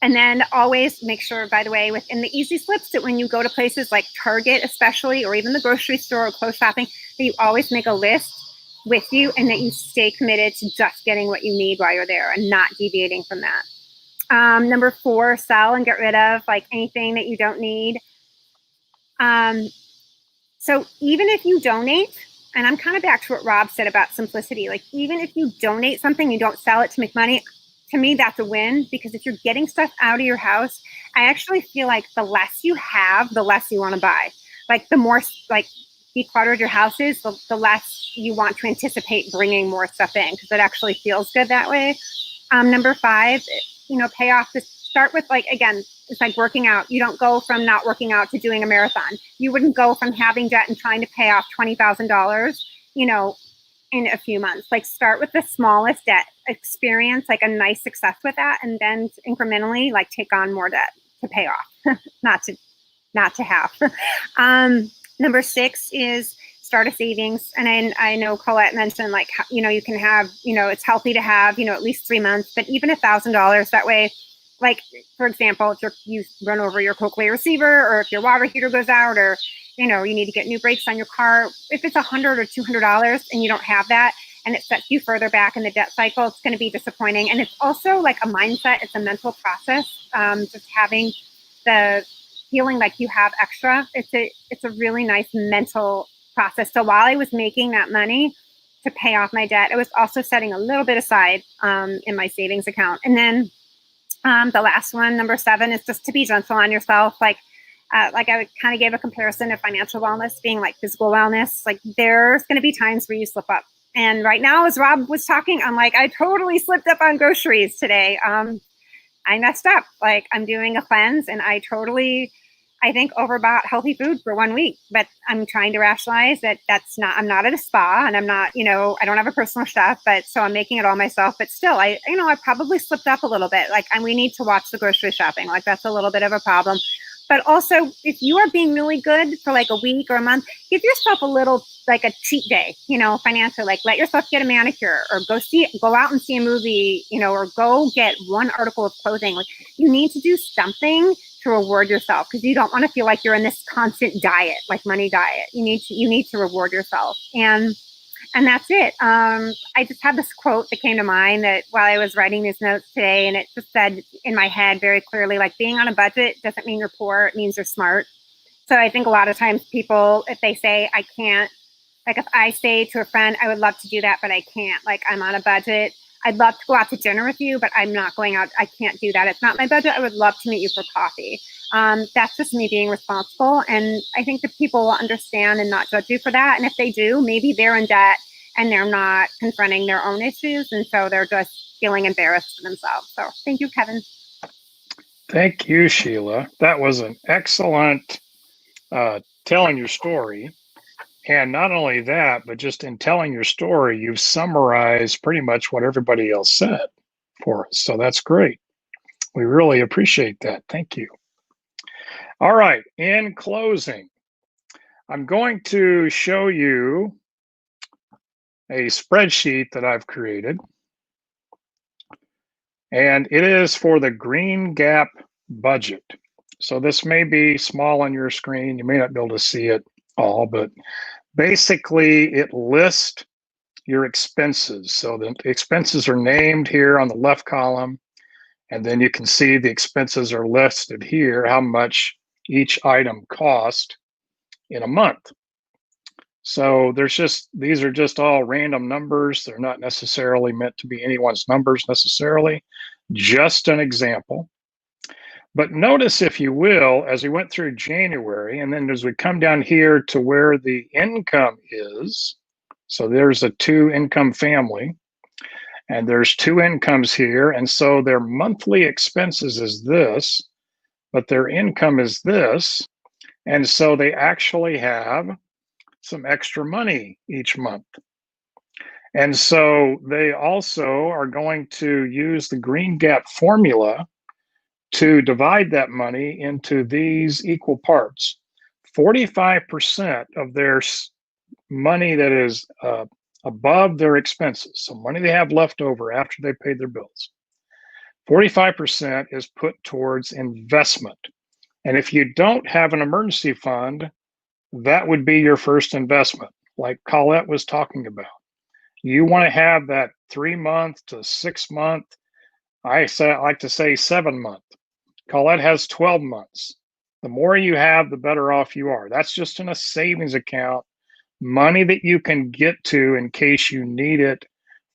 then always make sure, by the way, within the easy slips, that when you go to places like Target, especially, or even the grocery store or clothes shopping, that you always make a list with you and that you stay committed to just getting what you need while you're there and not deviating from that. Number 4, sell and get rid of like anything that you don't need. So even if you donate, and I'm kind of back to what Rob said about simplicity, like even if you donate something, you don't sell it to make money, to me, that's a win, because if you're getting stuff out of your house, I actually feel like the less you have, the less you want to buy. Like the more like decluttered your house is, the less you want to anticipate bringing more stuff in, because it actually feels good that way. Number 5, pay off start with, like, again, it's like working out. You don't go from not working out to doing a marathon. You wouldn't go from having debt and trying to pay off $20,000, in a few months. Like start with the smallest debt, experience like a nice success with that, and then incrementally like take on more debt to pay off, not to have. Number 6 is start a savings. And I know Colette mentioned like, you can have, it's healthy to have, at least 3 months, but even $1,000 that way. Like, for example, if you run over your cochlear receiver, or if your water heater goes out, or you need to get new brakes on your car, if it's $100 or $200 and you don't have that, and it sets you further back in the debt cycle, it's going to be disappointing. And it's also like a mindset. It's a mental process. Just having the feeling like you have extra. It's a really nice mental process. So while I was making that money to pay off my debt, I was also setting a little bit aside in my savings account. And then the last one, number 7, is just to be gentle on yourself. Like I kind of gave a comparison of financial wellness being like physical wellness. Like there's going to be times where you slip up. And right now, as Rob was talking, I'm like, I totally slipped up on groceries today. I messed up. Like I'm doing a cleanse, and I think overbought healthy food for 1 week. But I'm trying to rationalize that I'm not at a spa, and I'm not, I don't have a personal chef, but so I'm making it all myself. But still, I probably slipped up a little bit. Like, and we need to watch the grocery shopping. Like that's a little bit of a problem. But also, if you are being really good for like a week or a month, give yourself a little, like a cheat day, financially. Like let yourself get a manicure, or go out and see a movie, or go get one article of clothing. Like you need to do something to reward yourself, because you don't want to feel like you're in this constant diet, like money diet. You need to reward yourself. And that's it. I just had this quote that came to mind that while I was writing these notes today, and it just said in my head very clearly, like being on a budget doesn't mean you're poor, it means you're smart. So I think a lot of times people, if they say, I can't, like if I say to a friend, I would love to do that, but I can't, like I'm on a budget. I'd love to go out to dinner with you, but I'm not going out. I can't do that. It's not my budget. I would love to meet you for coffee. That's just me being responsible. And I think that people will understand and not judge you for that. And if they do, maybe they're in debt and they're not confronting their own issues. And so they're just feeling embarrassed for themselves. So thank you, Kevin. Thank you, Sheila. That was an excellent telling your story. And not only that, but just in telling your story, you've summarized pretty much what everybody else said for us. So that's great. We really appreciate that. Thank you. All right, in closing, I'm going to show you a spreadsheet that I've created. And it is for the Green Gap budget. So this may be small on your screen. You may not be able to see it all, but basically it lists your expenses. So the expenses are named here on the left column, and then you can see the expenses are listed here, how much each item cost in a month. So these are just all random numbers. They're not necessarily meant to be anyone's numbers necessarily, just an example. But notice, if you will, as we went through January, and then as we come down here to where the income is, so there's a 2-income family, and there's 2 incomes here, and so their monthly expenses is this, but their income is this, and so they actually have some extra money each month. And so they also are going to use the Green Gap formula to divide that money into these equal parts. 45% of their money that is above their expenses, so money they have left over after they paid their bills, 45% is put towards investment. And if you don't have an emergency fund, that would be your first investment, like Colette was talking about. You want to have that 3-month to 6-month, I like to say 7-month. Colette has 12 months. The more you have, the better off you are. That's just in a savings account, money that you can get to in case you need it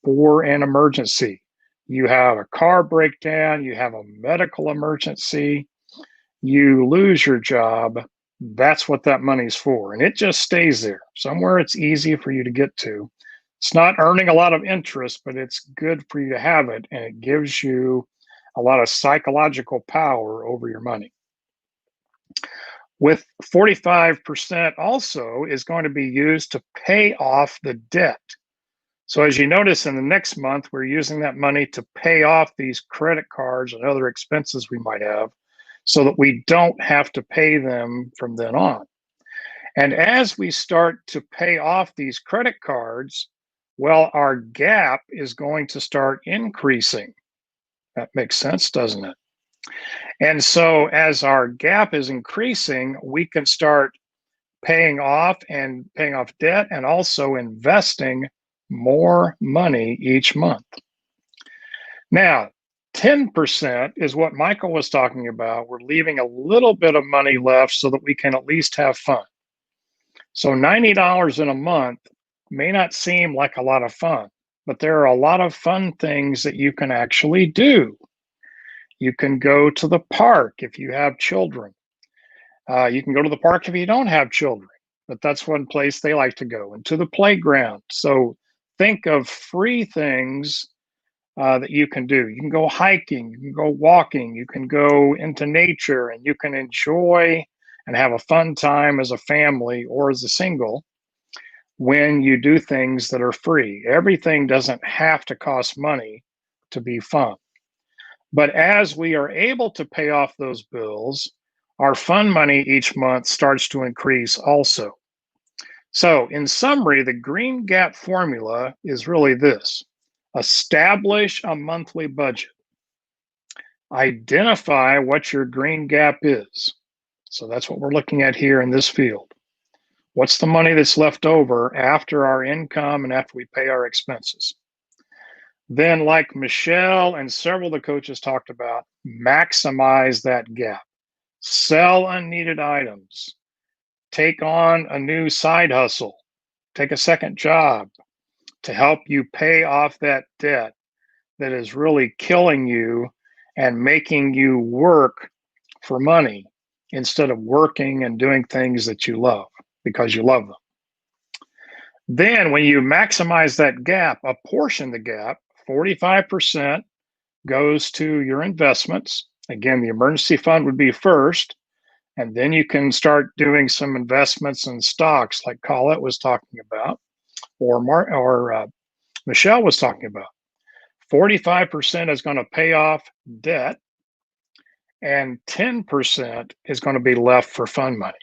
for an emergency. You have a car breakdown, you have a medical emergency, you lose your job. That's what that money's for. And it just stays there. Somewhere it's easy for you to get to. It's not earning a lot of interest, but it's good for you to have it. And it gives you a lot of psychological power over your money. With 45% also is going to be used to pay off the debt. So as you notice in the next month, we're using that money to pay off these credit cards and other expenses we might have so that we don't have to pay them from then on. And as we start to pay off these credit cards, well, our gap is going to start increasing. That makes sense, doesn't it? And so as our gap is increasing, we can start paying off debt and also investing more money each month. Now, 10% is what Michael was talking about. We're leaving a little bit of money left so that we can at least have fun. So $90 in a month may not seem like a lot of fun, but there are a lot of fun things that you can actually do. You can go to the park if you have children. You can go to the park if you don't have children, but that's one place they like to go, and to the playground. So think of free things that you can do. You can go hiking, you can go walking, you can go into nature, and you can enjoy and have a fun time as a family or as a single when you do things that are free. Everything doesn't have to cost money to be fun. But as we are able to pay off those bills, our fun money each month starts to increase also. So in summary, the Green Gap formula is really this: establish a monthly budget. Identify what your green gap is. So that's what we're looking at here in this field. What's the money that's left over after our income and after we pay our expenses? Then, like Michelle and several of the coaches talked about, maximize that gap. Sell unneeded items. Take on a new side hustle. Take a second job to help you pay off that debt that is really killing you and making you work for money instead of working and doing things that you love because you love them. Then when you maximize that gap, apportion the gap, 45% goes to your investments. Again, the emergency fund would be first, And then you can start doing some investments in stocks like Colette was talking about, or Michelle was talking about. 45% is going to pay off debt, and 10% is going to be left for fund money.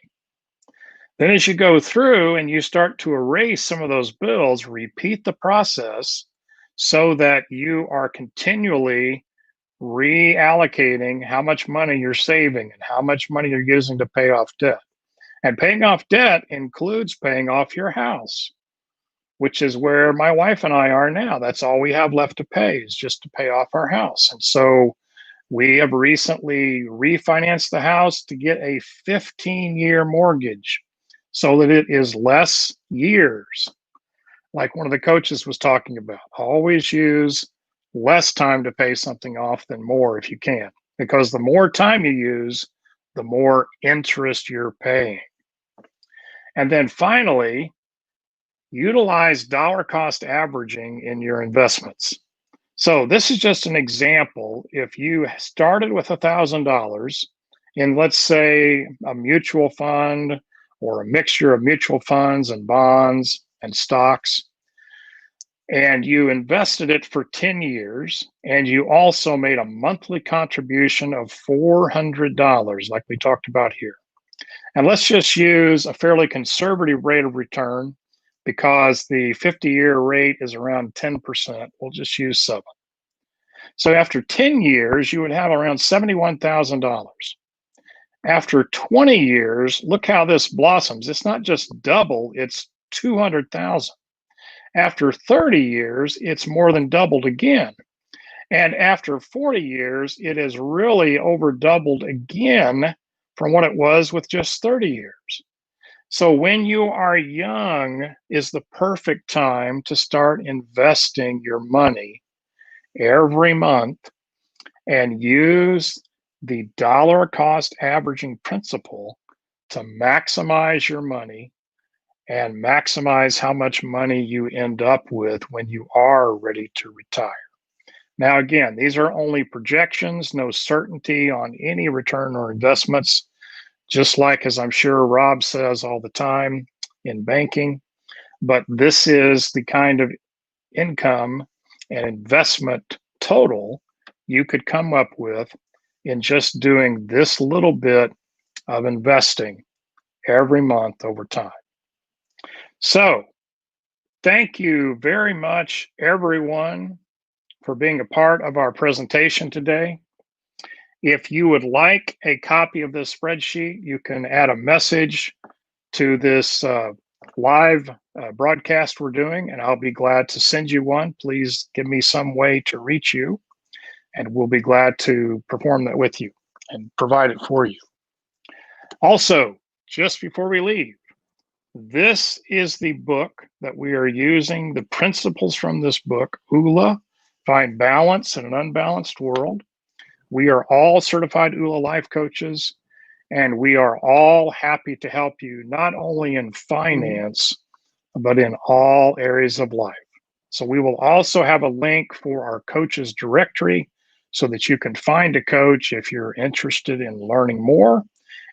Then as you go through and you start to erase some of those bills, repeat the process so that you are continually reallocating how much money you're saving and how much money you're using to pay off debt. And paying off debt includes paying off your house, which is where my wife and I are now. That's all we have left to pay, is just to pay off our house. And so we have recently refinanced the house to get a 15-year mortgage so that it is less years. Like one of the coaches was talking about, always use less time to pay something off than more if you can, because the more time you use, the more interest you're paying. And then finally, utilize dollar cost averaging in your investments. So this is just an example. If you started with $1,000 in, let's say, a mutual fund or a mixture of mutual funds and bonds and stocks, and you invested it for 10 years, and you also made a monthly contribution of $400, like we talked about here. And let's just use a fairly conservative rate of return because the 50-year rate is around 10%. We'll just use 7. So after 10 years, you would have around $71,000. After 20 years, look how this blossoms. It's not just double, it's 200,000. After 30 years, it's more than doubled again. And after 40 years, it has really over doubled again from what it was with just 30 years. So when you are young is the perfect time to start investing your money every month and use the dollar cost averaging principle to maximize your money and maximize how much money you end up with when you are ready to retire. Now, again, these are only projections, no certainty on any return or investments, just like, as I'm sure Rob says all the time in banking. But this is the kind of income and investment total you could come up with in just doing this little bit of investing every month over time. So, thank you very much, everyone, for being a part of our presentation today. If you would like a copy of this spreadsheet, you can add a message to this live broadcast we're doing, and I'll be glad to send you one. Please give me some way to reach you, and we'll be glad to perform that with you and provide it for you. Also, just before we leave, this is the book that we are using, the principles from this book, OOLA, Find Balance in an Unbalanced World. We are all certified OOLA life coaches, and we are all happy to help you not only in finance, but in all areas of life. So we will also have a link for our coaches directory so that you can find a coach if you're interested in learning more,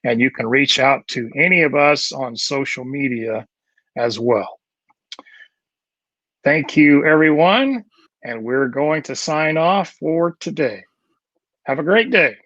and you can reach out to any of us on social media as well. Thank you, everyone, and we're going to sign off for today. Have a great day.